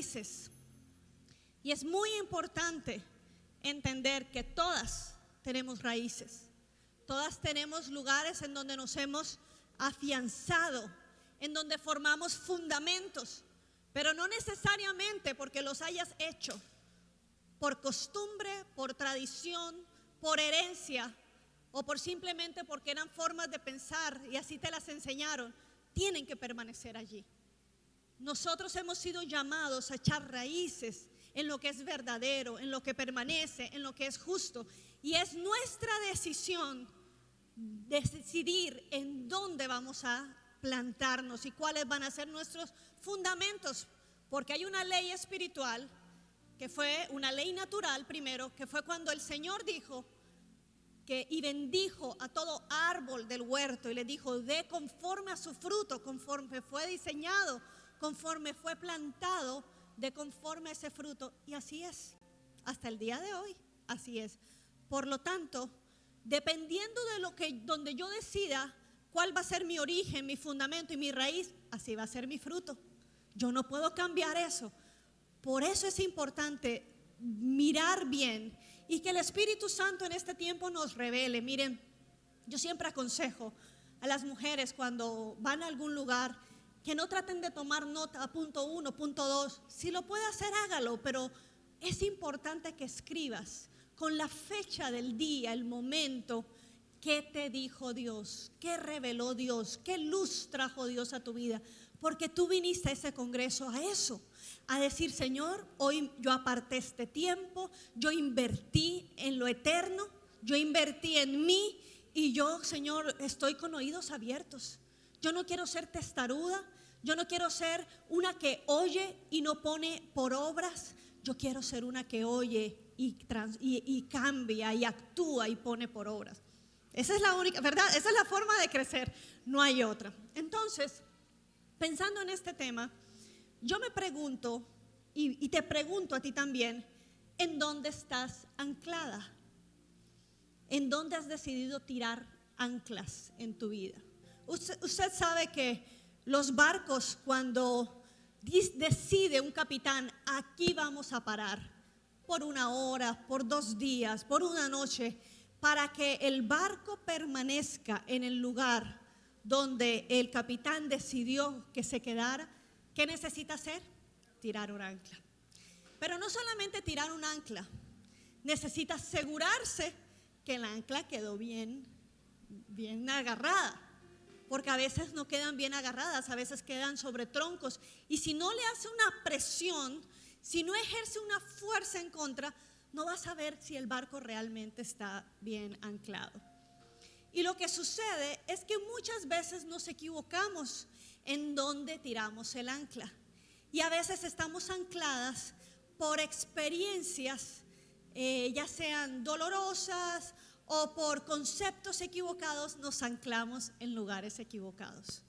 raíces. Y es muy importante entender que todas tenemos raíces. Todas tenemos lugares en donde nos hemos afianzado, en donde formamos fundamentos, pero no necesariamente porque los hayas hecho por costumbre, por tradición, por herencia o por simplemente porque eran formas de pensar y así te las enseñaron, tienen que permanecer allí. Nosotros hemos sido llamados a echar raíces en lo que es verdadero, en lo que permanece, en lo que es justo, y es nuestra decisión decidir en dónde vamos a plantarnos y cuáles van a ser nuestros fundamentos, porque hay una ley espiritual que fue una ley natural primero, que fue cuando el Señor dijo y bendijo a todo árbol del huerto y le dijo: dé conforme a su fruto, conforme fue diseñado, conforme fue plantado, de conforme a ese fruto. Y así es, hasta el día de hoy, así es. Por lo tanto, dependiendo de donde yo decida cuál va a ser mi origen, mi fundamento y mi raíz, así va a ser mi fruto. Yo no puedo cambiar eso. Por eso es importante mirar bien y que el Espíritu Santo en este tiempo nos revele. Miren, yo siempre aconsejo a las mujeres cuando van a algún lugar que no traten de tomar nota a punto 1, punto 2. Si lo puede hacer, hágalo, pero es importante que escribas con la fecha del día, el momento, qué te dijo Dios, qué reveló Dios, qué luz trajo Dios a tu vida, porque tú viniste a ese congreso a eso, a decir: Señor, hoy yo aparté este tiempo, yo invertí en lo eterno, yo invertí en mí y yo, Señor, estoy con oídos abiertos. Yo no quiero ser testaruda, yo no quiero ser una que oye y no pone por obras. Yo quiero ser una que oye y cambia y actúa y pone por obras. Esa es la única, ¿verdad? Esa es la forma de crecer, no hay otra. Entonces, pensando en este tema, yo me pregunto y te pregunto a ti también: ¿en dónde estás anclada? ¿En dónde has decidido tirar anclas en tu vida? Usted sabe que los barcos, cuando decide un capitán: aquí vamos a parar por una hora, por 2 días, por una noche, para que el barco permanezca en el lugar donde el capitán decidió que se quedara, ¿qué necesita hacer? Tirar un ancla. Pero no solamente tirar un ancla, necesita asegurarse que el ancla quedó bien agarrada, porque a veces no quedan bien agarradas, a veces quedan sobre troncos, y si no le hace una presión, si no ejerce una fuerza en contra, no vas a ver si el barco realmente está bien anclado. Y lo que sucede es que muchas veces nos equivocamos en dónde tiramos el ancla, y a veces estamos ancladas por experiencias, ya sean dolorosas o por conceptos equivocados. Nos anclamos en lugares equivocados.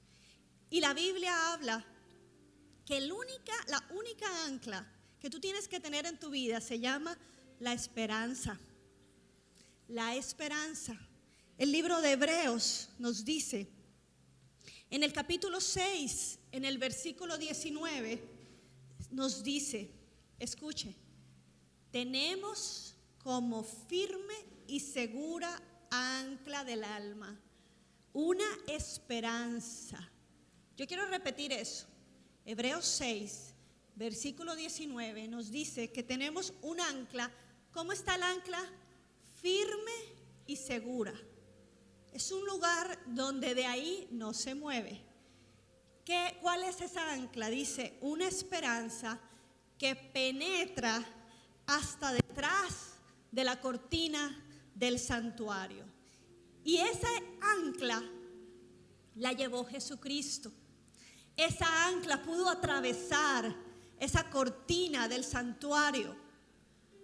Y la Biblia habla que la única ancla que tú tienes que tener en tu vida se llama la esperanza. La esperanza. El libro de Hebreos nos dice, en el capítulo 6, en el versículo 19, nos dice, escuche: tenemos como firme y segura ancla del alma una esperanza. Yo quiero repetir eso. Hebreos 6, versículo 19 nos dice que tenemos un ancla. ¿Cómo está el ancla? Firme y segura. Es un lugar donde de ahí no se mueve. ¿Cuál es esa ancla? Dice: una esperanza que penetra hasta detrás de la cortina del santuario. Y esa ancla la llevó Jesucristo. Esa ancla pudo atravesar esa cortina del santuario,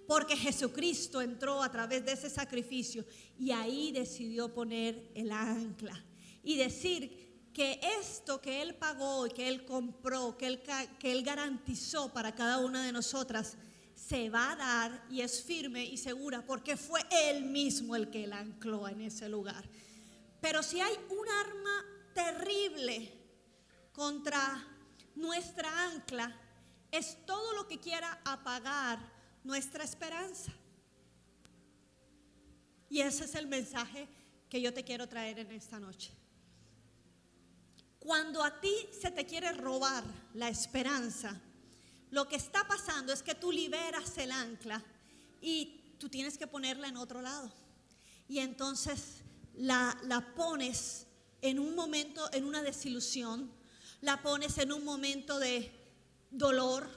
porque Jesucristo entró a través de ese sacrificio y ahí decidió poner el ancla y decir que esto que Él pagó y que Él compró, que Él garantizó para cada una de nosotras, se va a dar y es firme y segura, porque fue Él mismo el que la ancló en ese lugar. Pero si hay un arma terrible contra nuestra ancla, es todo lo que quiera apagar nuestra esperanza. Y ese es el mensaje que yo te quiero traer en esta noche. Cuando a ti se te quiere robar la esperanza, lo que está pasando es que tú liberas el ancla y tú tienes que ponerla en otro lado. Y entonces la pones en un momento, en una desilusión, la pones en un momento de dolor.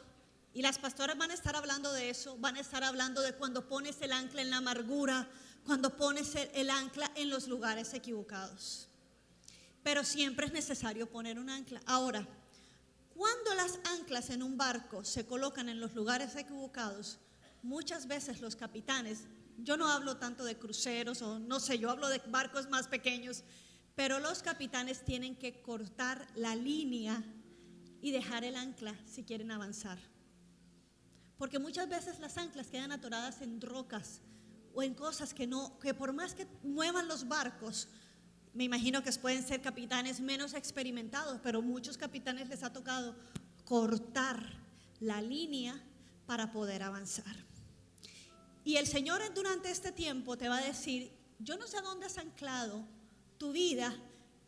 Y las pastoras van a estar hablando de eso, van a estar hablando de cuando pones el ancla en la amargura, cuando pones el ancla en los lugares equivocados. Pero siempre es necesario poner un ancla. Ahora, cuando las anclas en un barco se colocan en los lugares equivocados, muchas veces los capitanes, yo no hablo tanto de cruceros o no sé, yo hablo de barcos más pequeños, pero los capitanes tienen que cortar la línea y dejar el ancla si quieren avanzar. Porque muchas veces las anclas quedan atoradas en rocas o en cosas que por más que muevan los barcos, me imagino que pueden ser capitanes menos experimentados, pero muchos capitanes les ha tocado cortar la línea para poder avanzar. Y el Señor durante este tiempo te va a decir, yo no sé a dónde has anclado tu vida,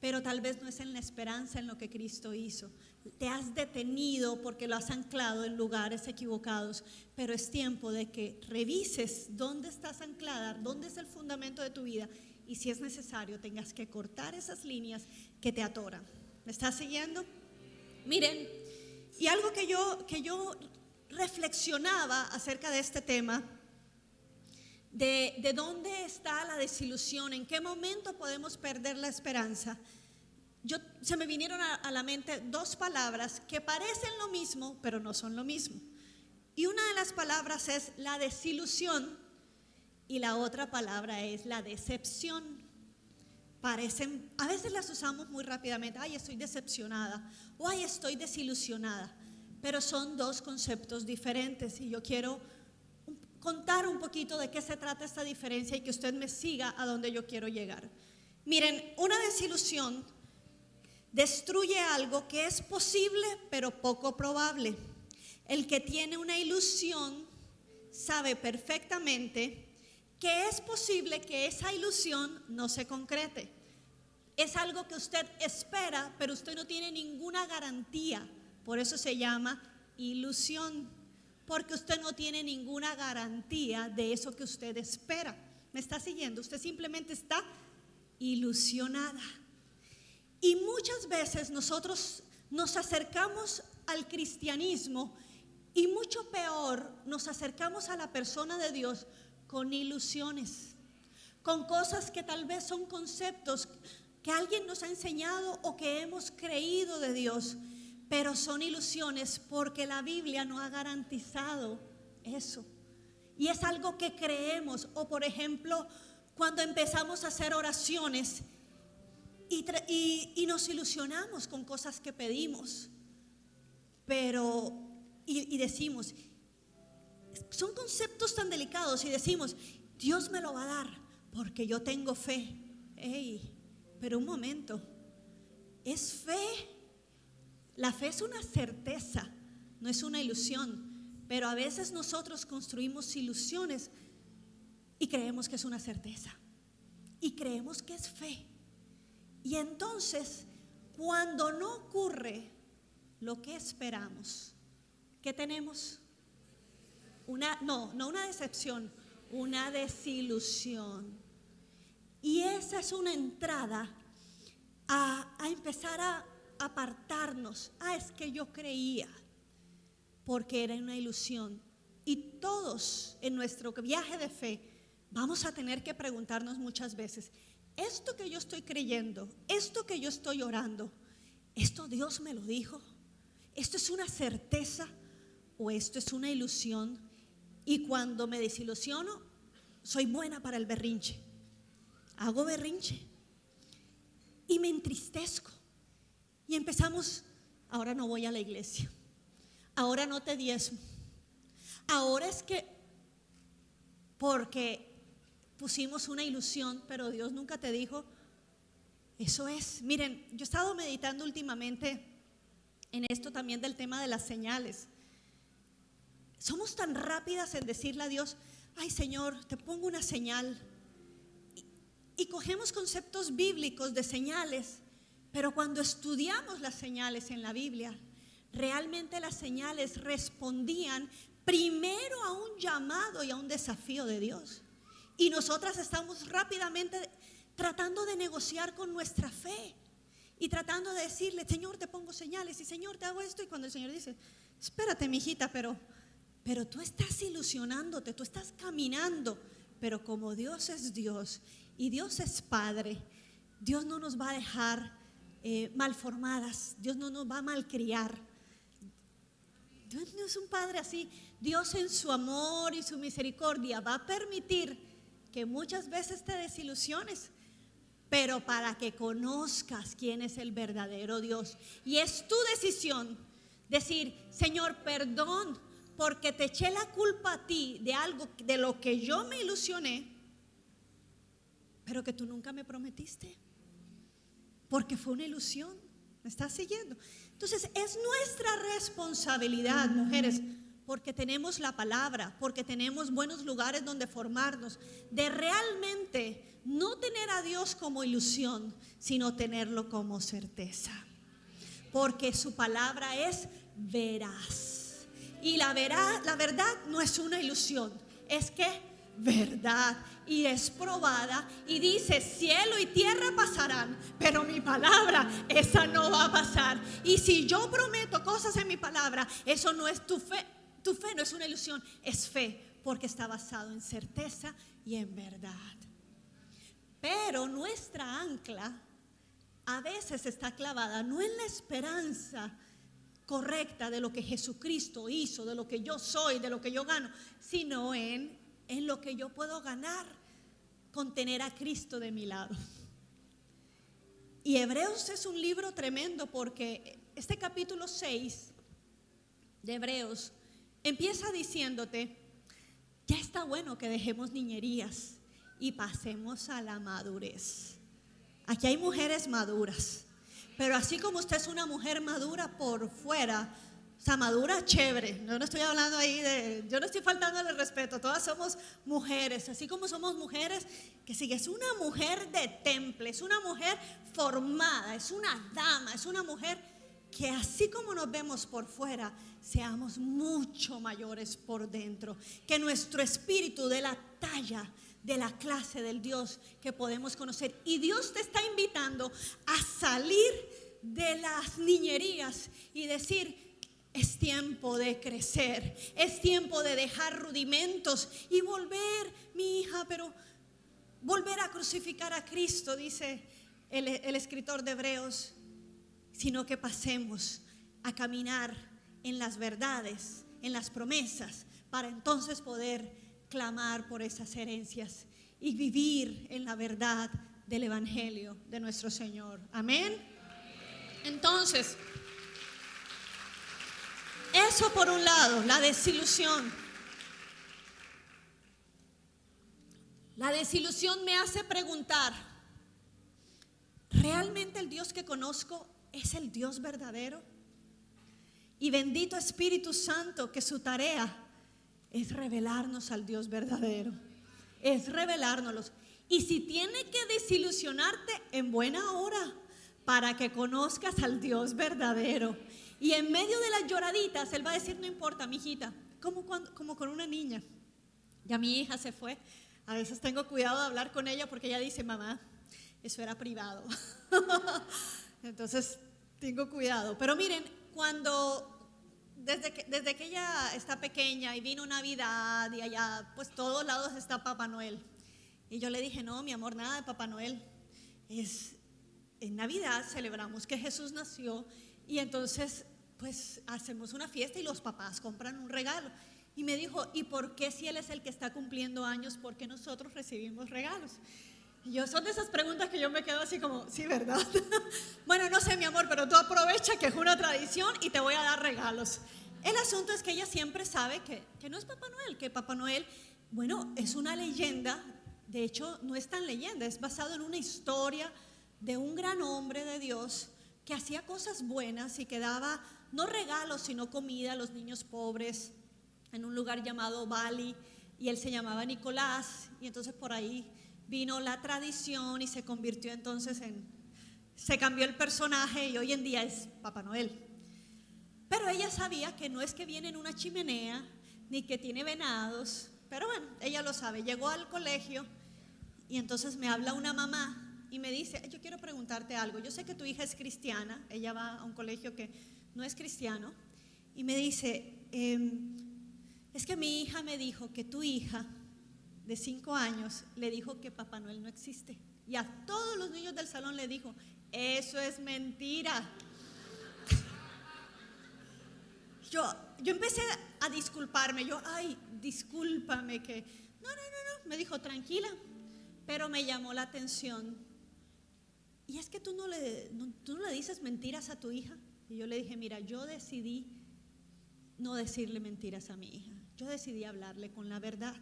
pero tal vez no es en la esperanza en lo que Cristo hizo. Te has detenido porque lo has anclado en lugares equivocados, pero es tiempo de que revises dónde estás anclada, dónde es el fundamento de tu vida, y si es necesario tengas que cortar esas líneas que te atoran. ¿Me estás siguiendo? Miren, y algo que yo reflexionaba acerca de este tema, de dónde está la desilusión, en qué momento podemos perder la esperanza. Se me vinieron a la mente dos palabras que parecen lo mismo, pero no son lo mismo. Y una de las palabras es la desilusión y la otra palabra es la decepción. A veces las usamos muy rápidamente, ay, estoy decepcionada, o ay, estoy desilusionada, pero son dos conceptos diferentes y yo quiero contar un poquito de qué se trata esta diferencia y que usted me siga a donde yo quiero llegar. Miren, una desilusión destruye algo que es posible pero poco probable. El que tiene una ilusión sabe perfectamente que es posible que esa ilusión no se concrete. Es algo que usted espera, pero usted no tiene ninguna garantía. Por eso se llama ilusión, porque usted no tiene ninguna garantía de eso que usted espera. ¿Me está siguiendo? Usted simplemente está ilusionada. Y muchas veces nosotros nos acercamos al cristianismo y mucho peor, nos acercamos a la persona de Dios con ilusiones, con cosas que tal vez son conceptos que alguien nos ha enseñado o que hemos creído de Dios, pero son ilusiones porque la Biblia no ha garantizado eso. Y es algo que creemos. O por ejemplo, cuando empezamos a hacer oraciones y nos ilusionamos con cosas que pedimos, pero y decimos, son conceptos tan delicados y decimos, Dios me lo va a dar porque yo tengo fe. Ey, pero un momento, es fe. La fe es una certeza, no es una ilusión, pero a veces nosotros construimos ilusiones y creemos que es una certeza y creemos que es fe. Y entonces, cuando no ocurre lo que esperamos, ¿qué tenemos? No una decepción, una desilusión. Y esa es una entrada a empezar a apartarnos. Es que yo creía, porque era una ilusión. Y todos en nuestro viaje de fe vamos a tener que preguntarnos muchas veces, esto que yo estoy creyendo, esto que yo estoy orando, ¿esto Dios me lo dijo? ¿Esto es una certeza o esto es una ilusión? Y cuando me desilusiono, soy buena para el berrinche. Hago berrinche y me entristezco. Y empezamos, ahora no voy a la iglesia, ahora no te diezmo, ahora es que porque pusimos una ilusión, pero Dios nunca te dijo, eso es. Miren, yo he estado meditando últimamente en esto también del tema de las señales. somos tan rápidas en decirle a Dios, ay Señor, te pongo una señal. Y cogemos conceptos bíblicos de señales, pero cuando estudiamos las señales en la Biblia, realmente las señales respondían primero a un llamado y a un desafío de Dios. Y nosotras estamos rápidamente tratando de negociar con nuestra fe y tratando de decirle, Señor, te pongo señales y Señor, te hago esto. Y cuando el Señor dice, espérate, mijita, pero tú estás ilusionándote, tú estás caminando. Pero como Dios es Dios y Dios es Padre, Dios no nos va a dejar malformadas, Dios no nos va a malcriar. Dios no es un Padre así. Dios en su amor y su misericordia va a permitir que muchas veces te desilusiones, pero para que conozcas quién es el verdadero Dios. Y es tu decisión decir, Señor, perdón, porque te eché la culpa a ti de algo de lo que yo me ilusioné, pero que tú nunca me prometiste, porque fue una ilusión. ¿Me estás siguiendo? Entonces es nuestra responsabilidad, mujeres, porque tenemos la palabra, porque tenemos buenos lugares donde formarnos, de realmente no tener a Dios como ilusión, sino tenerlo como certeza, porque su palabra es veraz. Y la verdad no es una ilusión, es que verdad, y es probada, y dice, cielo y tierra pasarán, pero mi palabra, esa no va a pasar. Y si yo prometo cosas en mi palabra, eso no es tu fe no es una ilusión, es fe, porque está basado en certeza y en verdad. Pero nuestra ancla a veces está clavada no en la esperanza correcta de lo que Jesucristo hizo, de lo que yo soy, de lo que yo gano, sino en lo que yo puedo ganar con tener a Cristo de mi lado. Y Hebreos es un libro tremendo, porque este capítulo 6 de Hebreos empieza diciéndote, ya está bueno que dejemos niñerías y pasemos a la madurez. Aquí hay mujeres maduras, pero así como usted es una mujer madura por fuera, o sea, madura chévere, yo no estoy hablando ahí yo no estoy faltándole el respeto, todas somos mujeres, así como somos mujeres, que sí, es una mujer de temple, es una mujer formada, es una dama, es una mujer que así como nos vemos por fuera, seamos mucho mayores por dentro, que nuestro espíritu dé la talla de la clase del Dios que podemos conocer. Y Dios te está invitando a salir de las niñerías y decir, es tiempo de crecer, es tiempo de dejar rudimentos y volver, mi hija, pero volver a crucificar a Cristo, dice el escritor de Hebreos, sino que pasemos a caminar en las verdades, en las promesas, para entonces poder clamar por esas herencias y vivir en la verdad del evangelio de nuestro Señor. Amén. Entonces, eso por un lado, la desilusión. La desilusión me hace preguntar, ¿realmente el Dios que conozco es el Dios verdadero? Y bendito Espíritu Santo, que su tarea es revelarnos al Dios verdadero, es revelárnoslos. Y si tiene que desilusionarte, en buena hora, para que conozcas al Dios verdadero. Y en medio de las lloraditas, Él va a decir, no importa, mijita, como con una niña. Ya mi hija se fue, a veces tengo cuidado de hablar con ella porque ella dice, mamá, eso era privado. Entonces tengo cuidado. Pero miren, desde que ella está pequeña y vino Navidad y allá, pues todos lados está Papá Noel. Y yo le dije, no, mi amor, nada de Papá Noel. En Navidad celebramos que Jesús nació y entonces pues hacemos una fiesta y los papás compran un regalo. Y me dijo, ¿y por qué si Él es el que está cumpliendo años, por qué nosotros recibimos regalos? Y son de esas preguntas que yo me quedo así como, sí, ¿verdad? Bueno, no sé, mi amor, pero tú aprovecha que es una tradición y te voy a dar regalos. El asunto es que ella siempre sabe que no es Papá Noel, que Papá Noel, bueno, es una leyenda. De hecho, no es tan leyenda, es basado en una historia de un gran hombre de Dios que hacía cosas buenas y que daba no regalos, sino comida a los niños pobres en un lugar llamado Bali, y él se llamaba Nicolás, y entonces por ahí vino la tradición y se convirtió entonces se cambió el personaje y hoy en día es Papá Noel. Pero ella sabía que no es que viene en una chimenea, ni que tiene venados, pero bueno, ella lo sabe. Llegó al colegio y entonces me habla una mamá y me dice, yo quiero preguntarte algo, yo sé que tu hija es cristiana, ella va a un colegio que no es cristiano, y me dice, es que mi hija me dijo que tu hija de 5 años le dijo que Papá Noel no existe, y a todos los niños del salón le dijo, eso es mentira. Yo empecé a disculparme, ay, discúlpame que, no, me dijo, tranquila, pero me llamó la atención, y es que tú no le dices mentiras a tu hija. Y yo le dije, mira, yo decidí no decirle mentiras a mi hija, yo decidí hablarle con la verdad.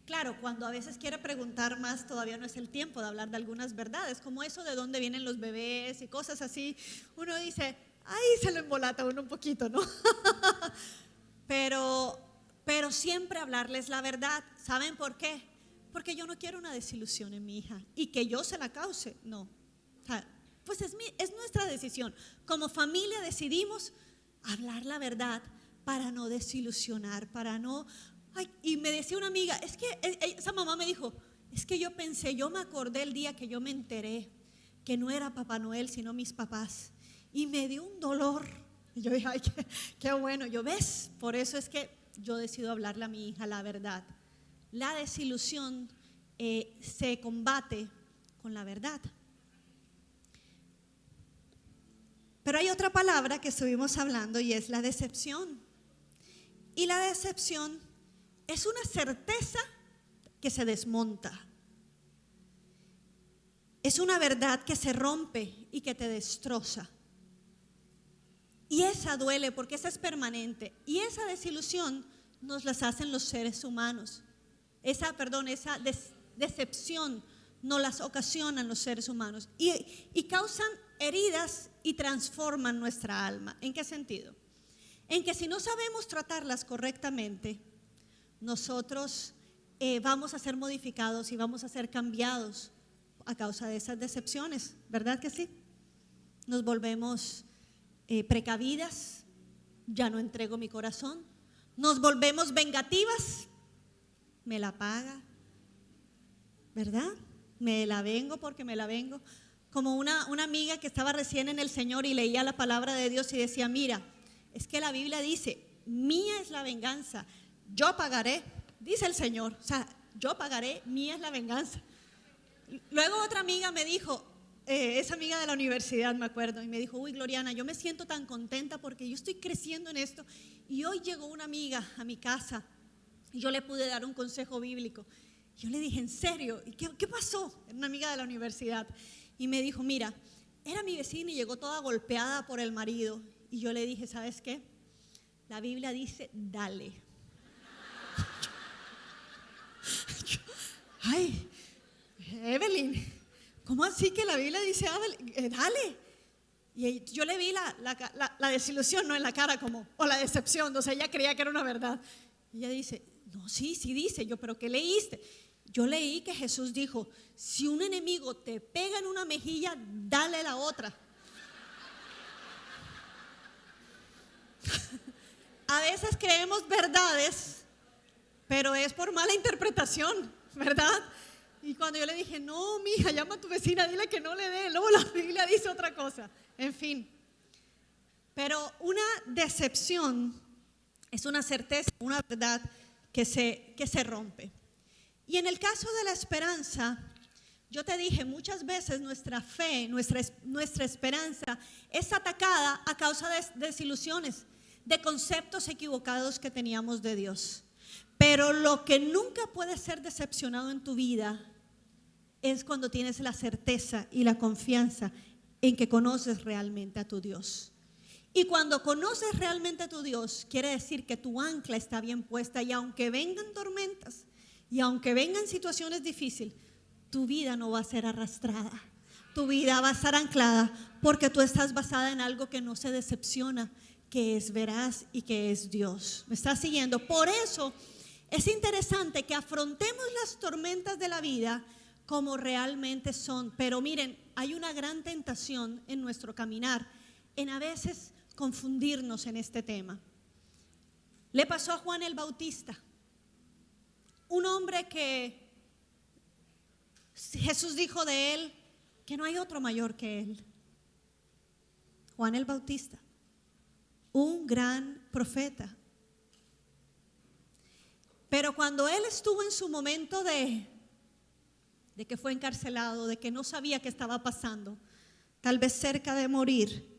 Claro, cuando a veces quiere preguntar más, todavía no es el tiempo de hablar de algunas verdades, como eso de dónde vienen los bebés y cosas así. Uno dice, ay, se lo embolata uno un poquito, ¿no? Pero siempre hablarles la verdad. ¿Saben por qué? Porque yo no quiero una desilusión en mi hija y que yo se la cause, no. O sea, pues es nuestra decisión. Como familia decidimos hablar la verdad para no desilusionar, para no... Ay, y me decía una amiga, es que esa mamá me dijo, es que yo me acordé el día que yo me enteré que no era Papá Noel, sino mis papás, y me dio un dolor. Y yo dije, ay, qué bueno. Yo, ¿ves? Por eso es que yo decido hablarle a mi hija la verdad. La desilusión se combate con la verdad. Pero hay otra palabra que estuvimos hablando y es la decepción. Y la decepción es una certeza que se desmonta. Es una verdad que se rompe y que te destroza. Y esa duele porque esa es permanente. Y esa desilusión nos las hacen los seres humanos. Esa decepción nos las ocasionan los seres humanos. Y causan heridas y transforman nuestra alma. ¿En qué sentido? En que si no sabemos tratarlas correctamente, nosotros vamos a ser modificados y vamos a ser cambiados a causa de esas decepciones, ¿verdad que sí? Nos volvemos precavidas, ya no entrego mi corazón, nos volvemos vengativas, me la paga, ¿verdad? Me la vengo porque me la vengo. Como una amiga que estaba recién en el Señor y leía la palabra de Dios y decía, mira, es que la Biblia dice, mía es la venganza, yo pagaré, dice el Señor, o sea, yo pagaré, mía es la venganza. Luego otra amiga me dijo, esa amiga de la universidad me acuerdo, y me dijo, uy Gloriana, yo me siento tan contenta porque yo estoy creciendo en esto, y hoy llegó una amiga a mi casa y yo le pude dar un consejo bíblico. Yo le dije, ¿en serio? ¿Y qué pasó? Era una amiga de la universidad y me dijo, mira, era mi vecina y llegó toda golpeada por el marido, y yo le dije, ¿sabes qué? La Biblia dice, dale. Ay, Evelyn, ¿cómo así que la Biblia dice, dale? Y yo le vi la desilusión, no en la cara como, o la decepción, o sea, ella creía que era una verdad. Y ella dice, no, sí dice. Yo, ¿pero qué leíste? Yo leí que Jesús dijo, si un enemigo te pega en una mejilla, dale la otra. A veces creemos verdades, pero es por mala interpretación, ¿verdad? Y cuando yo le dije, no, mija, llama a tu vecina, dile que no le dé. Luego la Biblia dice otra cosa. En fin. Pero una decepción es una certeza, una verdad que se rompe. Y en el caso de la esperanza, yo te dije, muchas veces nuestra fe, nuestra esperanza es atacada a causa de desilusiones, de conceptos equivocados que teníamos de Dios. Pero lo que nunca puede ser decepcionado en tu vida es cuando tienes la certeza y la confianza en que conoces realmente a tu Dios. Y cuando conoces realmente a tu Dios, quiere decir que tu ancla está bien puesta, y aunque vengan tormentas y aunque vengan situaciones difíciles, tu vida no va a ser arrastrada. Tu vida va a estar anclada porque tú estás basada en algo que no se decepciona, que es veraz y que es Dios. ¿Me está siguiendo? Por eso es interesante que afrontemos las tormentas de la vida como realmente son. Pero miren, hay una gran tentación en nuestro caminar, en a veces confundirnos en este tema. Le pasó a Juan el Bautista, un hombre que Jesús dijo de él que no hay otro mayor que él. Juan el Bautista, un gran profeta. Pero cuando él estuvo en su momento de que fue encarcelado, de que no sabía qué estaba pasando, tal vez cerca de morir,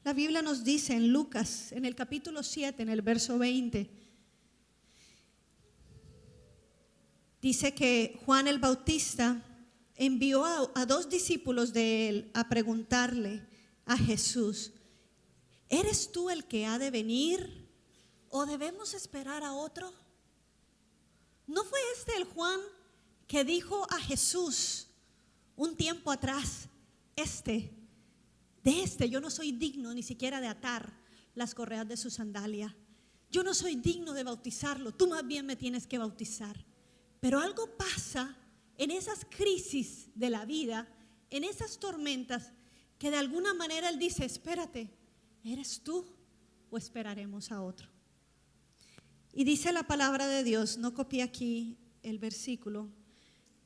la Biblia nos dice en Lucas, en el capítulo 7, en el verso 20, dice que Juan el Bautista envió a 2 discípulos de él a preguntarle a Jesús: ¿eres tú el que ha de venir o debemos esperar a otro? ¿No fue este el Juan que dijo a Jesús un tiempo atrás: de este yo no soy digno ni siquiera de atar las correas de su sandalia, yo no soy digno de bautizarlo, tú más bien me tienes que bautizar? Pero algo pasa en esas crisis de la vida, en esas tormentas, que de alguna manera él dice: espérate, ¿eres tú o esperaremos a otro? Y dice la palabra de Dios, no copié aquí el versículo,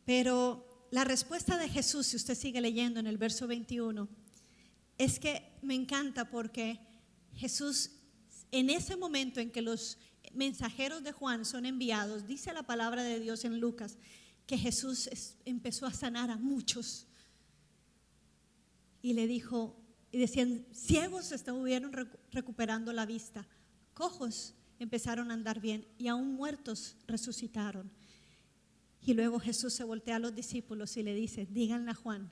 pero la respuesta de Jesús, si usted sigue leyendo en el verso 21, es que me encanta, porque Jesús, en ese momento en que los mensajeros de Juan son enviados, dice la palabra de Dios en Lucas, que Jesús empezó a sanar a muchos. Y le dijo, y decían, ciegos estuvieron recuperando la vista, cojos empezaron a andar bien, y aún muertos resucitaron. Y luego Jesús se voltea a los discípulos y le dice: díganle a Juan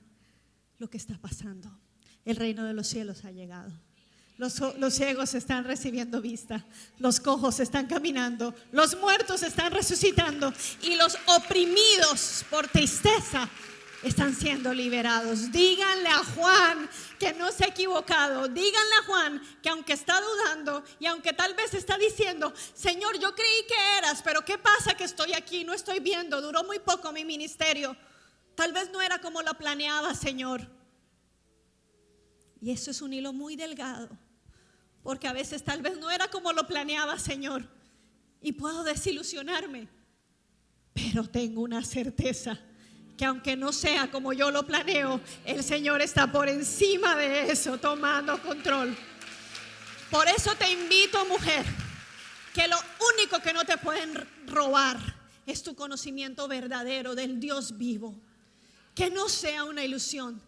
lo que está pasando. El reino de los cielos ha llegado. Los ciegos están recibiendo vista, los cojos están caminando, los muertos están resucitando, y los oprimidos por tristeza están siendo liberados. Díganle a Juan que no se ha equivocado. Díganle a Juan que aunque está dudando y aunque tal vez está diciendo: Señor, yo creí que eras, pero ¿qué pasa que estoy aquí? No estoy viendo, duró muy poco mi ministerio. Tal vez no era como lo planeaba, Señor. Y eso es un hilo muy delgado, porque a veces tal vez no era como lo planeaba, Señor, y puedo desilusionarme. Pero tengo una certeza, que aunque no sea como yo lo planeo, el Señor está por encima de eso, tomando control. Por eso te invito, mujer, que lo único que no te pueden robar es tu conocimiento verdadero del Dios vivo. Que no sea una ilusión.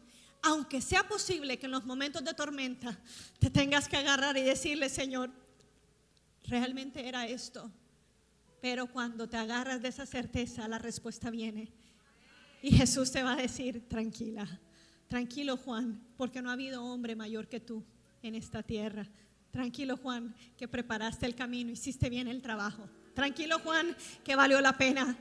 Aunque sea posible que en los momentos de tormenta te tengas que agarrar y decirle: Señor, realmente era esto. Pero cuando te agarras de esa certeza, la respuesta viene. Y Jesús te va a decir: tranquila, tranquilo Juan, porque no ha habido hombre mayor que tú en esta tierra. Tranquilo Juan, que preparaste el camino, hiciste bien el trabajo. Tranquilo Juan, que valió la pena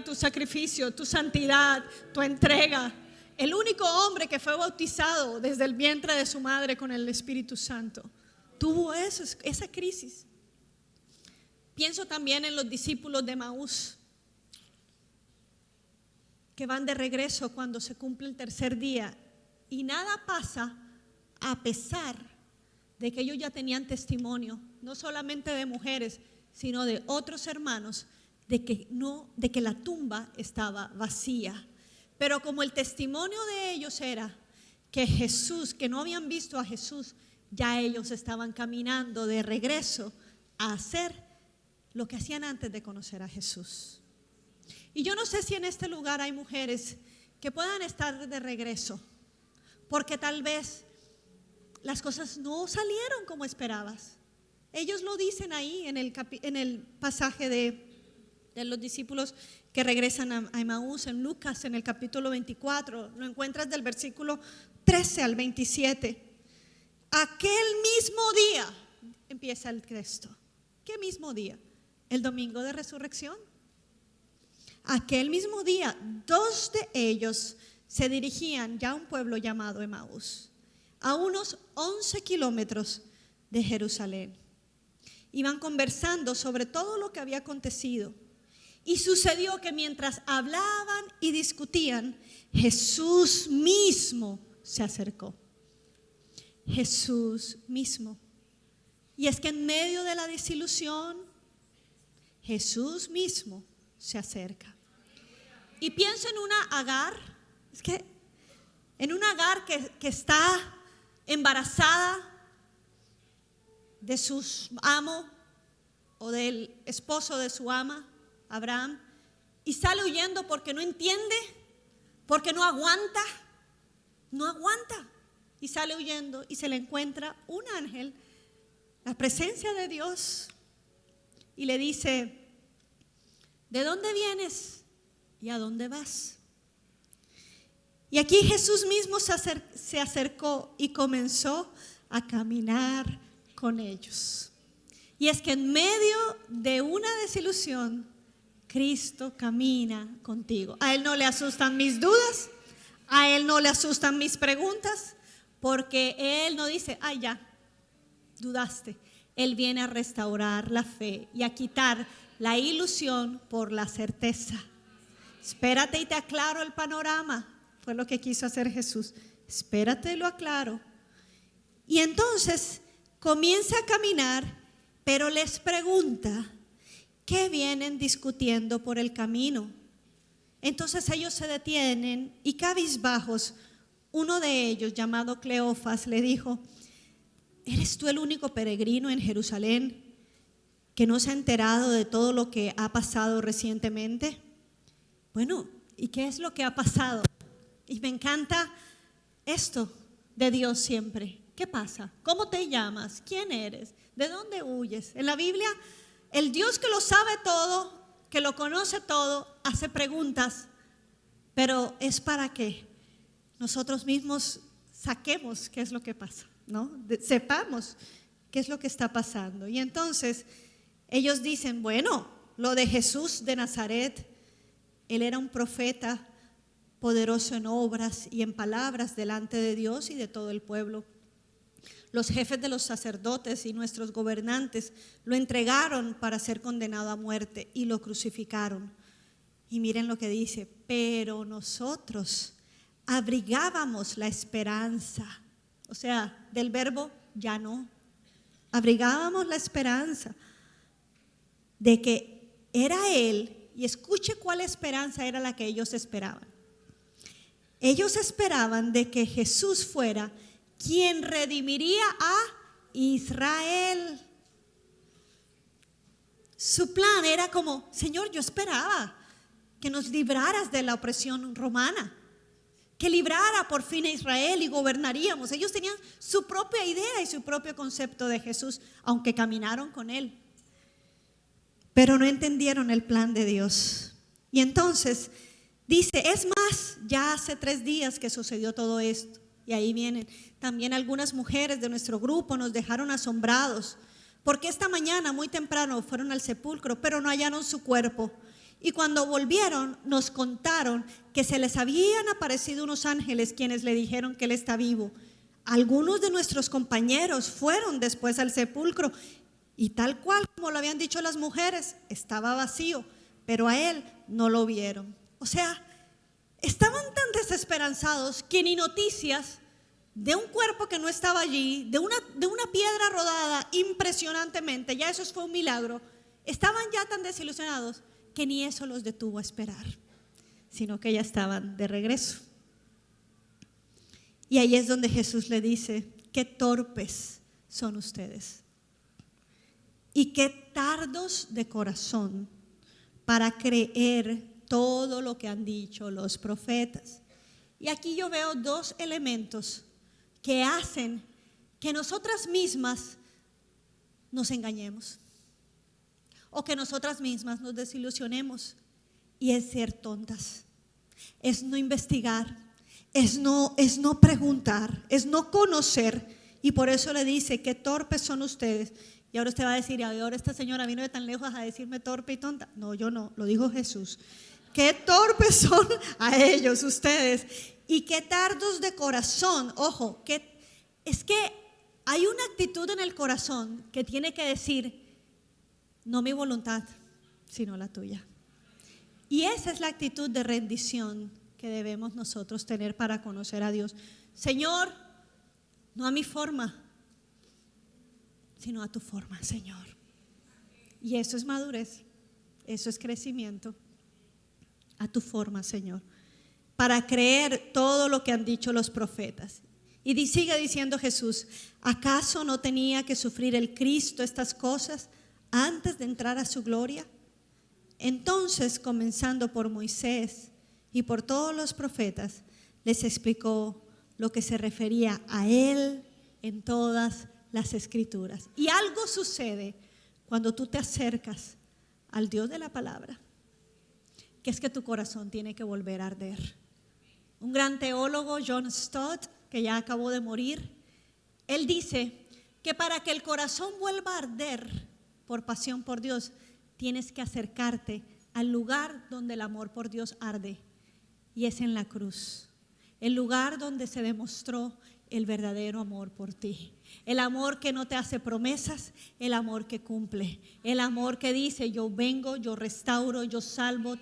tu sacrificio, tu santidad, tu entrega. El único hombre que fue bautizado desde el vientre de su madre con el Espíritu Santo tuvo esa crisis. Pienso también en los discípulos de Emaús, que van de regreso cuando se cumple el 3er día, y nada pasa a pesar de que ellos ya tenían testimonio, no solamente de mujeres, sino de otros hermanos, de que la tumba estaba vacía. Pero como el testimonio de ellos era que Jesús, que no habían visto a Jesús, ya ellos estaban caminando de regreso a hacer lo que hacían antes de conocer a Jesús. Y yo no sé si en este lugar hay mujeres que puedan estar de regreso, porque tal vez las cosas no salieron como esperabas. Ellos lo dicen ahí en el pasaje de los discípulos que regresan a Emaús, en Lucas, en el capítulo 24, lo encuentras del versículo 13 al 27. Aquel mismo día, empieza el texto. ¿Qué mismo día? El domingo de resurrección. Aquel mismo día, 2 de ellos se dirigían ya a un pueblo llamado Emaús, a unos 11 kilómetros de Jerusalén. Iban conversando sobre todo lo que había acontecido. Y sucedió que mientras hablaban y discutían, Jesús mismo se acercó. Jesús mismo. Y es que en medio de la desilusión, Jesús mismo se acerca. Y pienso en una Agar, es que en una Agar que está embarazada de su amo o del esposo de su ama, Abraham, y sale huyendo porque no entiende, porque no aguanta, y sale huyendo y se le encuentra un ángel, la presencia de Dios, y le dice: ¿de dónde vienes y a dónde vas? Y aquí Jesús mismo se acercó y comenzó a caminar con ellos. Y es que en medio de una desilusión, Cristo camina contigo. A Él no le asustan mis dudas, a Él no le asustan mis preguntas, porque Él no dice: ay, ya, dudaste. Él viene a restaurar la fe y a quitar la ilusión por la certeza. Espérate y te aclaro el panorama. Fue lo que quiso hacer Jesús. Espérate y lo aclaro. Y entonces comienza a caminar, pero les pregunta: ¿qué vienen discutiendo por el camino? Entonces ellos se detienen y cabizbajos, uno de ellos, llamado Cleofas, le dijo: ¿eres tú el único peregrino en Jerusalén que no se ha enterado de todo lo que ha pasado recientemente? Bueno, ¿y qué es lo que ha pasado? Y me encanta esto de Dios siempre. ¿Qué pasa? ¿Cómo te llamas? ¿Quién eres? ¿De dónde huyes? En la Biblia, el Dios que lo sabe todo, que lo conoce todo, hace preguntas, pero es para que nosotros mismos saquemos qué es lo que pasa, ¿no? Sepamos qué es lo que está pasando. Y entonces ellos dicen: bueno, lo de Jesús de Nazaret, Él era un profeta poderoso en obras y en palabras delante de Dios y de todo el pueblo. Los jefes de los sacerdotes y nuestros gobernantes lo entregaron para ser condenado a muerte y lo crucificaron. Y miren lo que dice: pero nosotros abrigábamos la esperanza. O sea, del verbo ya no. Abrigábamos la esperanza de que era Él. Y escuche cuál esperanza era la que ellos esperaban. Ellos esperaban de que Jesús fuera quien redimiría a Israel. Su plan era como: Señor, yo esperaba que nos libraras de la opresión romana, que librara por fin a Israel y gobernaríamos. Ellos tenían su propia idea y su propio concepto de Jesús, aunque caminaron con Él, pero no entendieron el plan de Dios. Y entonces dice: es más, ya hace 3 días que sucedió todo esto. Y ahí vienen también algunas mujeres de nuestro grupo, nos dejaron asombrados, porque esta mañana muy temprano fueron al sepulcro, pero no hallaron su cuerpo. Y cuando volvieron nos contaron que se les habían aparecido unos ángeles quienes le dijeron que Él está vivo. Algunos de nuestros compañeros fueron después al sepulcro y tal cual como lo habían dicho las mujeres, estaba vacío, pero a Él no lo vieron. O sea, estaban tan desesperanzados que ni noticias de un cuerpo que no estaba allí, de una piedra rodada impresionantemente, ya eso fue un milagro. Estaban ya tan desilusionados que ni eso los detuvo a esperar, sino que ya estaban de regreso. Y ahí es donde Jesús le dice: qué torpes son ustedes y qué tardos de corazón para creer todo lo que han dicho los profetas. Y aquí yo veo 2 elementos que hacen que nosotras mismas nos engañemos o que nosotras mismas nos desilusionemos, y es ser tontas, es no investigar, es no preguntar, es no conocer. Y por eso le dice: qué torpes son ustedes. Y ahora usted va a decir: y ahora esta señora vino de tan lejos a decirme torpe y tonta. No, yo no, lo dijo Jesús. Qué torpes son a ellos ustedes y qué tardos de corazón. Ojo, es que hay una actitud en el corazón que tiene que decir, no mi voluntad, sino la tuya. Y esa es la actitud de rendición que debemos nosotros tener para conocer a Dios. Señor, no a mi forma, sino a tu forma, Señor. Y eso es madurez, eso es crecimiento. A tu forma, Señor, para creer todo lo que han dicho los profetas. Y sigue diciendo Jesús, ¿acaso no tenía que sufrir el Cristo estas cosas antes de entrar a su gloria? Entonces, comenzando por Moisés y por todos los profetas, les explicó lo que se refería a él en todas las escrituras. Y algo sucede cuando tú te acercas al Dios de la palabra, que es que tu corazón tiene que volver a arder. Un gran teólogo, John Stott, que ya acabó de morir, él dice que para que el corazón vuelva a arder por pasión por Dios, tienes que acercarte al lugar donde el amor por Dios arde, y es en la cruz, el lugar donde se demostró el verdadero amor por ti. El amor que no te hace promesas, el amor que cumple, el amor que dice, yo vengo, yo restauro, yo salvo,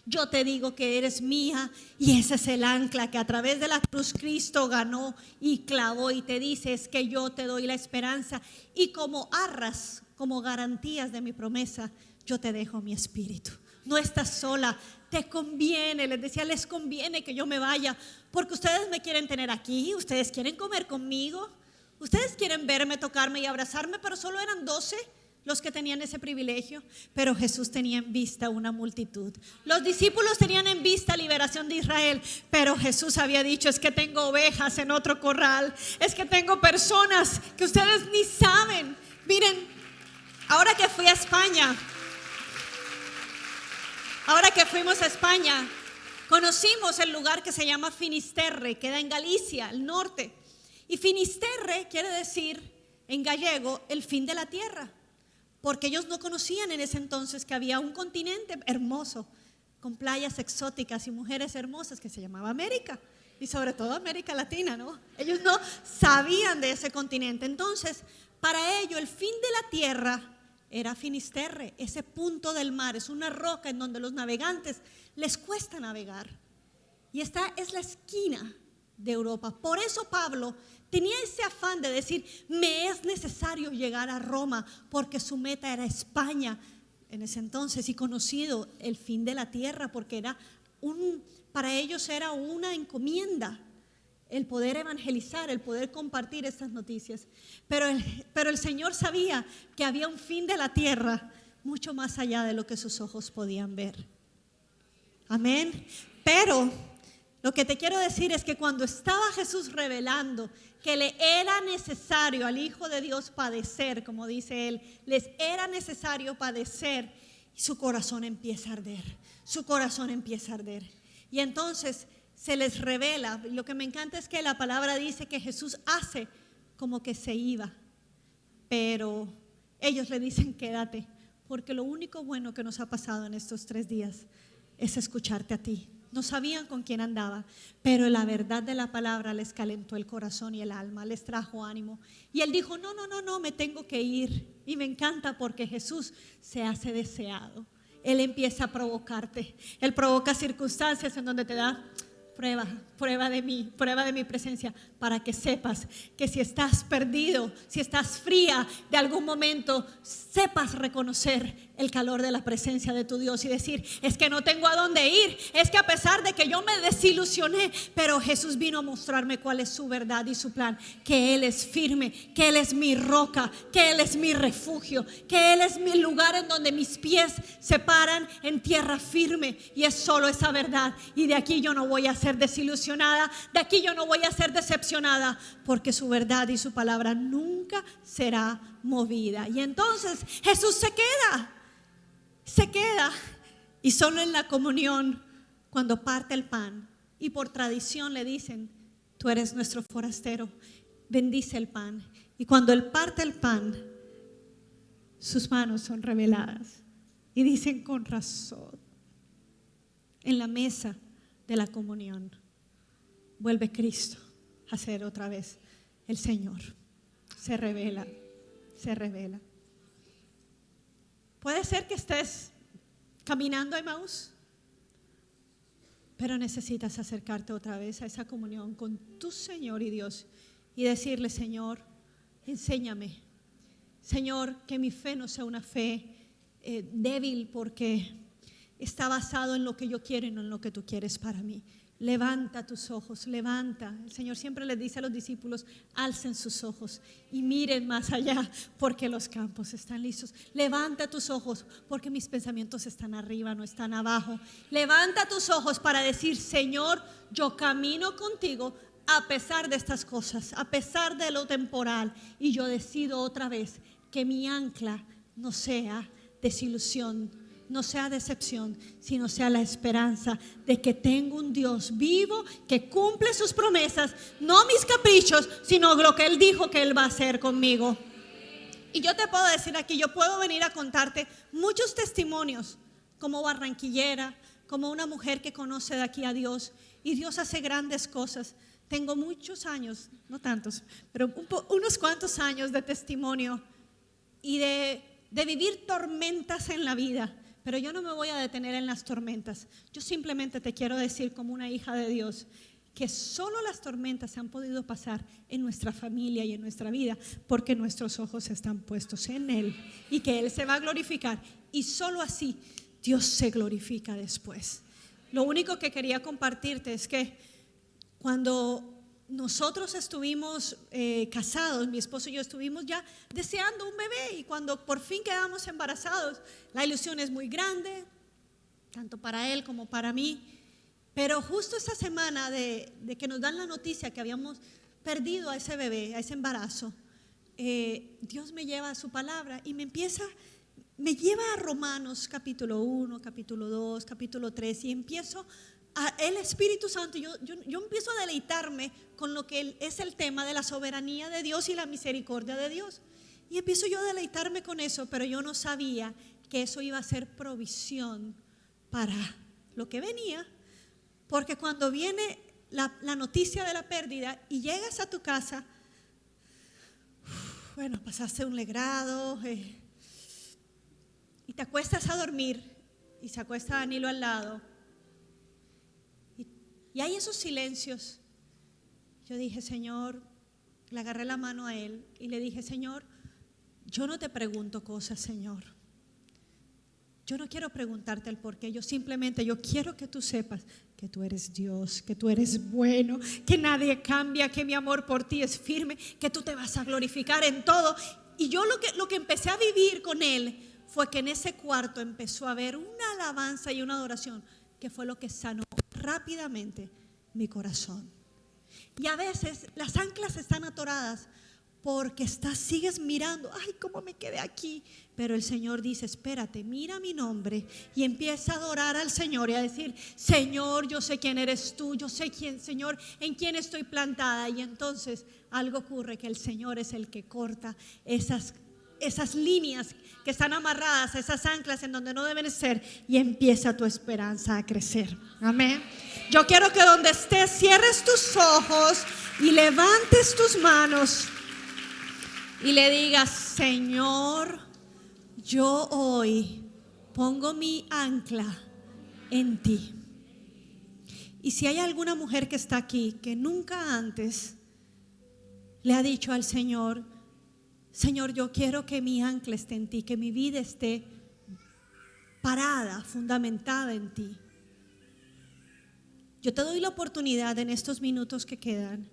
yo te digo que eres mía. Y ese es el ancla que a través de la cruz Cristo ganó y clavó, y te dice, es que yo te doy la esperanza, y como arras, como garantías de mi promesa, yo te dejo mi espíritu. No estás sola, te conviene, les decía, les conviene que yo me vaya, porque ustedes me quieren tener aquí, ustedes quieren comer conmigo, ustedes quieren verme, tocarme y abrazarme, pero solo eran 12 los que tenían ese privilegio. Pero Jesús tenía en vista una multitud. Los discípulos tenían en vista liberación de Israel, pero Jesús había dicho, es que tengo ovejas en otro corral, es que tengo personas que ustedes ni saben. Miren, ahora que fui a España, ahora que fuimos a España, conocimos el lugar que se llama Finisterre, queda en Galicia, el norte. Y Finisterre quiere decir en gallego el fin de la tierra, porque ellos no conocían en ese entonces que había un continente hermoso, con playas exóticas y mujeres hermosas que se llamaba América, y sobre todo América Latina, ¿no? Ellos no sabían de ese continente. Entonces, para ellos el fin de la tierra era Finisterre, ese punto del mar, es una roca en donde los navegantes les cuesta navegar. Y esta es la esquina de Europa. Por eso Pablo tenía ese afán de decir, me es necesario llegar a Roma, porque su meta era España en ese entonces, y conocido el fin de la tierra, porque para ellos era una encomienda el poder evangelizar, el poder compartir estas noticias. Pero el Señor sabía que había un fin de la tierra mucho más allá de lo que sus ojos podían ver. Amén. Pero lo que te quiero decir es que cuando estaba Jesús revelando que le era necesario al Hijo de Dios padecer, como dice él, les era necesario padecer, su corazón empieza a arder, su corazón empieza a arder. Y entonces se les revela, lo que me encanta es que la palabra dice que Jesús hace como que se iba, pero ellos le dicen quédate, porque lo único bueno que nos ha pasado en estos 3 días es escucharte a ti. No sabían con quién andaba, pero la verdad de la palabra les calentó el corazón y el alma, les trajo ánimo. Y él dijo, no, me tengo que ir. Y me encanta porque Jesús se hace deseado. Él empieza a provocarte. Él provoca circunstancias en donde te da prueba de mi presencia, para que sepas que si estás perdido, si estás fría de algún momento, sepas reconocer el calor de la presencia de tu Dios y decir, es que no tengo a dónde ir, es que a pesar de que yo me desilusioné, pero Jesús vino a mostrarme cuál es su verdad y su plan, que Él es firme, que Él es mi roca, que Él es mi refugio, que Él es mi lugar en donde mis pies se paran en tierra firme, y es solo esa verdad. Y de aquí yo no voy a ser desilusionada, de aquí yo no voy a ser decepcionada, porque su verdad y su palabra nunca será movida. Y entonces Jesús se queda, y solo en la comunión, cuando parte el pan, y por tradición le dicen, tú eres nuestro forastero, bendice el pan. Y cuando él parte el pan, sus manos son reveladas y dicen, con razón, en la mesa de la comunión vuelve Cristo a ser otra vez el Señor. se revela, se revela. Puede ser que estés caminando a Emaús, pero necesitas acercarte otra vez a esa comunión con tu Señor y Dios y decirle: Señor, enséñame. Señor, que mi fe no sea una fe débil porque está basado en lo que yo quiero y no en lo que tú quieres para mí. Levanta tus ojos, levanta. El Señor siempre les dice a los discípulos: alcen sus ojos y miren más allá porque los campos están listos. Levanta tus ojos porque mis pensamientos están arriba, no están abajo. Levanta tus ojos para decir: Señor, yo camino contigo a pesar de estas cosas, a pesar de lo temporal, y yo decido otra vez que mi ancla no sea desilusión, no sea decepción, sino sea la esperanza de que tengo un Dios vivo que cumple sus promesas, no mis caprichos, sino lo que Él dijo que Él va a hacer conmigo. Y yo te puedo decir aquí, yo puedo venir a contarte muchos testimonios como barranquillera, como una mujer que conoce de aquí a Dios, y Dios hace grandes cosas. Tengo muchos años, no tantos, pero unos cuantos años de testimonio y de vivir tormentas en la vida. Pero yo no me voy a detener en las tormentas. Yo simplemente te quiero decir, como una hija de Dios, que solo las tormentas se han podido pasar en nuestra familia y en nuestra vida porque nuestros ojos están puestos en Él y que Él se va a glorificar, y solo así Dios se glorifica después. Lo único que quería compartirte es que cuando nosotros estuvimos casados, mi esposo y yo estuvimos ya deseando un bebé, y cuando por fin quedamos embarazados, la ilusión es muy grande, tanto para él como para mí. Pero justo esa semana de que nos dan la noticia que habíamos perdido a ese bebé, a ese embarazo, Dios me lleva a su palabra y me lleva a Romanos capítulo 1, capítulo 2, capítulo 3, y empiezo el Espíritu Santo, yo empiezo a deleitarme con lo que es el tema de la soberanía de Dios y la misericordia de Dios. Y empiezo yo a deleitarme con eso, pero yo no sabía que eso iba a ser provisión para lo que venía. Porque cuando viene la noticia de la pérdida y llegas a tu casa, bueno, pasaste un legrado, y te acuestas a dormir, y se acuesta Danilo al lado. Y hay esos silencios. Yo dije: Señor, le agarré la mano a él y le dije: Señor, yo no te pregunto cosas, Señor. Yo no quiero preguntarte el por qué. Yo quiero que tú sepas que tú eres Dios, que tú eres bueno, que nadie cambia, que mi amor por ti es firme, que tú te vas a glorificar en todo. Y yo lo que empecé a vivir con él fue que en ese cuarto empezó a haber una alabanza y una adoración, que fue lo que sanó rápidamente mi corazón. Y a veces las anclas están atoradas porque sigues mirando: ay, cómo me quedé aquí. Pero el Señor dice: espérate, mira mi nombre, y empieza a adorar al Señor y a decir: Señor, yo sé quién eres tú, yo sé quién, Señor, en quién estoy plantada. Y entonces algo ocurre, que el Señor es el que corta esas líneas que están amarradas, esas anclas en donde no deben ser, y empieza tu esperanza a crecer. Amén. Yo quiero que donde estés cierres tus ojos y levantes tus manos y le digas: Señor, yo hoy pongo mi ancla en ti. Y si hay alguna mujer que está aquí que nunca antes le ha dicho al Señor: Señor, yo quiero que mi ancla esté en ti, que mi vida esté parada, fundamentada en ti, yo te doy la oportunidad en estos minutos que quedan,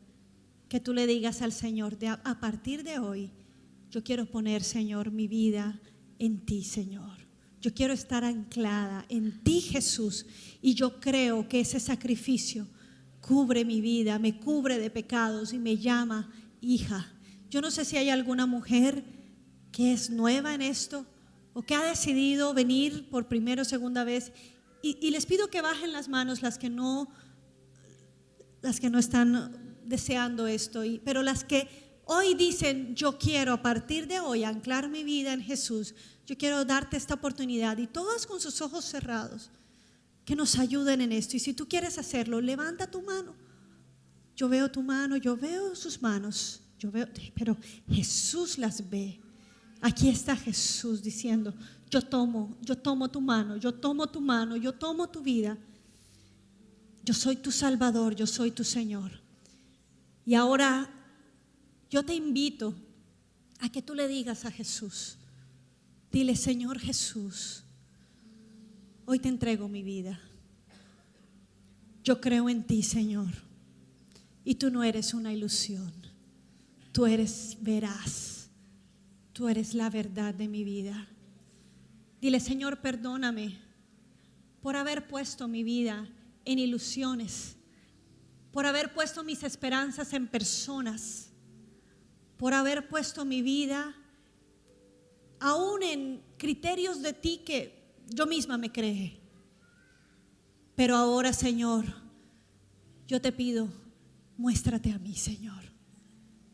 que tú le digas al Señor: a partir de hoy, yo quiero poner, Señor, mi vida en ti, Señor. Yo quiero estar anclada en ti, Jesús, y yo creo que ese sacrificio cubre mi vida, me cubre de pecados y me llama hija. Yo no sé si hay alguna mujer que es nueva en esto o que ha decidido venir por primera o segunda vez, y les pido que bajen las manos las que no están deseando esto, pero las que hoy dicen: yo quiero a partir de hoy anclar mi vida en Jesús. Yo quiero darte esta oportunidad, y todas con sus ojos cerrados, que nos ayuden en esto. Y si tú quieres hacerlo, levanta tu mano. Yo veo tu mano, yo veo sus manos. yo veo, pero Jesús las ve. Aquí está Jesús diciendo, yo tomo tu mano, yo tomo tu mano, yo tomo tu vida. Yo soy tu Salvador, yo soy tu Señor. Y ahora yo te invito a que tú le digas a Jesús, dile: Señor Jesús, hoy te entrego mi vida. Yo creo en ti, Señor, y tú no eres una ilusión, tú eres veraz, tú eres la verdad de mi vida. Dile: Señor, perdóname por haber puesto mi vida en ilusiones, por haber puesto mis esperanzas en personas, por haber puesto mi vida aún en criterios de ti que yo misma me creé. Pero ahora, Señor, yo te pido, muéstrate a mí, Señor.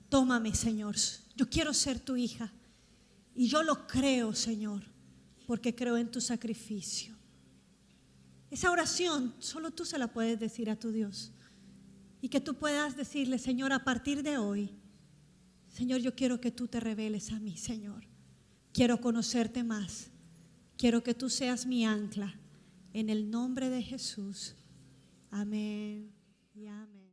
Tómame, Señor. Yo quiero ser tu hija. Y yo lo creo, Señor, porque creo en tu sacrificio. Esa oración solo tú se la puedes decir a tu Dios. Y que tú puedas decirle: Señor, a partir de hoy, Señor, yo quiero que tú te reveles a mí, Señor. Quiero conocerte más. Quiero que tú seas mi ancla. En el nombre de Jesús. Amén y amén.